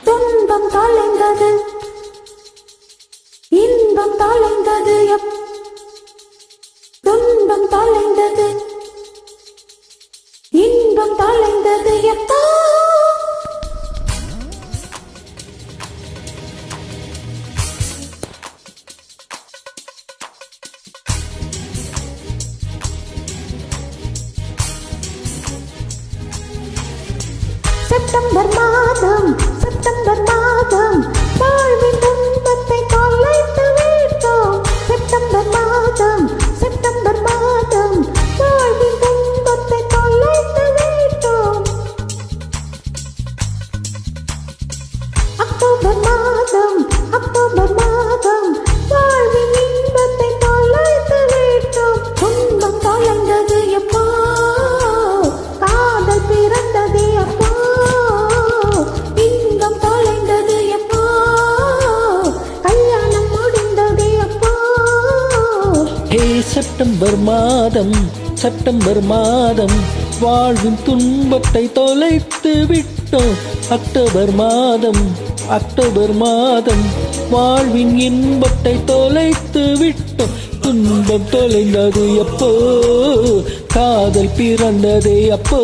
துன்பம் தொலைந்தது இன்பம் தொலைந்தது துன்பம் தொலைந்தது இன்பம் தொலைந்தது எப்போ செப்டம்பர் மாதம் வாழ்வின் துன்பத்தை தொலைத்து விட்டோம். செப்டம்பர் மாதம் வாழ்வின் துன்பத்தை தொலைத்து விட்டோம். அக்டோபர் மாதம் வாழ்வின் இன்பத்தை தொலைத்து விட்டோம். துன்பம் தொலைந்தது எப்போ காதல் பிறந்தது எப்போ செப்டம்பர் மாதம் வாழ்வின் துன்பத்தை தொலைத்து விட்டோம். அக்டோபர் மாதம் வாழ்வின் இன்பத்தை தொலைத்து விட்டோம். துன்பம் தொலைந்தது எப்போ காதல் பிறந்தது எப்போ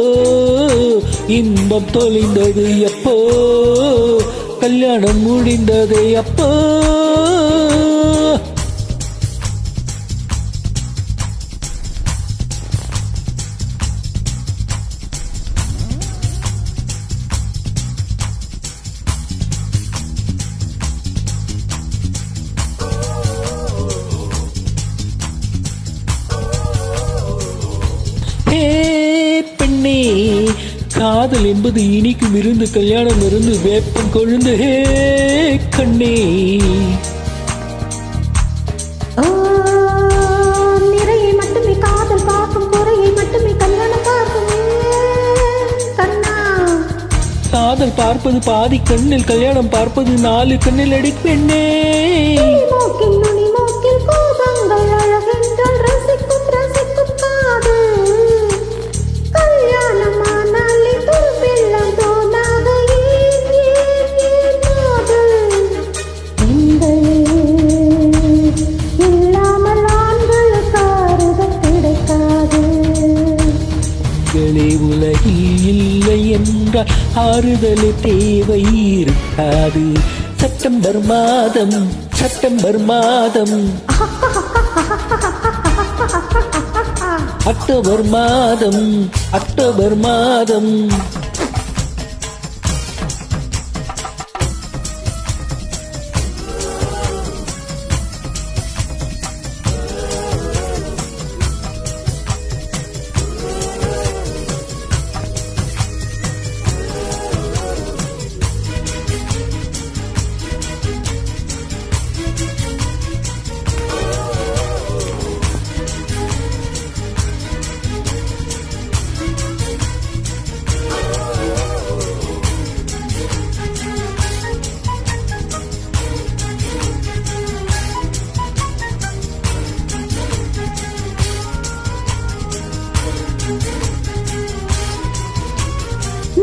இன்பம் தொலைந்தது எப்போ கல்யாணம் முடிந்தது எப்போ. பெண்ணே காதல் என்பது இனிக்கும் இருந்து கல்யாணம் இருந்து வேப்பம் கொழுந்து. ஹே கண்ணே நிறையை மட்டுமே காதல் பார்க்கும் குறையை மட்டுமே கல்யாணம் பார்க்கும் கண்ணா. காதல் பார்ப்பது பாதி கண்ணில் கல்யாணம் பார்ப்பது 4 கண்ணில் அடி பெண்ணே. மூக்கில் நுனி மூக்கில் கோபங்கள் அழகென்றால் ரசிக்கும் காதல் கல்யாணமானாலே துருவெல்லாம் தோணாத இல்லாமல் ஆண்களுக்கு ஆறுதல் கிடைக்காது. உலகில் இல்லை என்றால் ஆறுதல் தேவை இருக்காது. செப்டம்பர் மாதம் அக்டோபர் மாதம்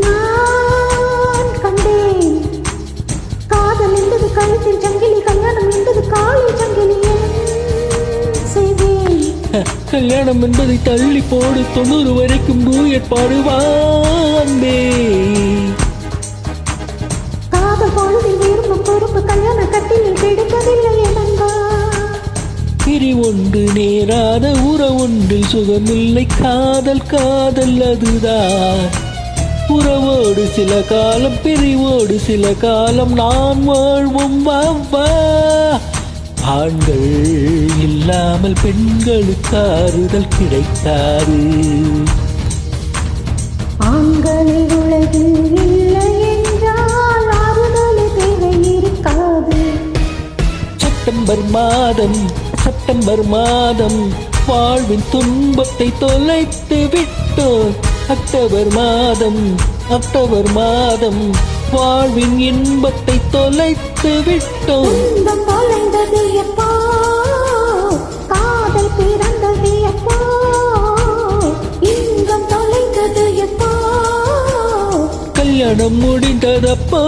நான் கண்டேன் காதல் என்பது கழுத்தில் சங்கிலி கல்யாணம் என்பது காலில் சங்கிலி. கல்யாணம் என்பதை தள்ளி போடு 90 வரைக்கும் டூயட் பாடுவாண்டே. காதல் பொழுதில் விரும்பும் பொறுப்பு கல்யாண கட்டிலில் கிடைப்பதில்லை நண்பா. பிரிவொன்று நேராத உறவொன்றில் சுகமில்லை. காதல் அதுதான். உறவோடு சில காலம் பிரிவோடு சில காலம் நான் வாழ்வும் வா. ஆண்கள் இல்லாமல் பெண்களுக்கு ஆறுதல் கிடைக்காது. ஆண்களில் உலகில் இல்லை என்றால் ஆறுதல் தேவை இருக்காது. செப்டம்பர் மாதம் வாழ்வின் துன்பத்தை தொலைத்து விட்டோம். அக்டோபர் மாதம் வாழ்வின் இன்பத்தை தொலைத்து விட்டோம். இன்பம் தொலைந்தது எப்போ காதல் பிறந்தது எப்போ இன்பம் தொலைந்தது எப்போ கல்யாணம் முடிந்ததப்போ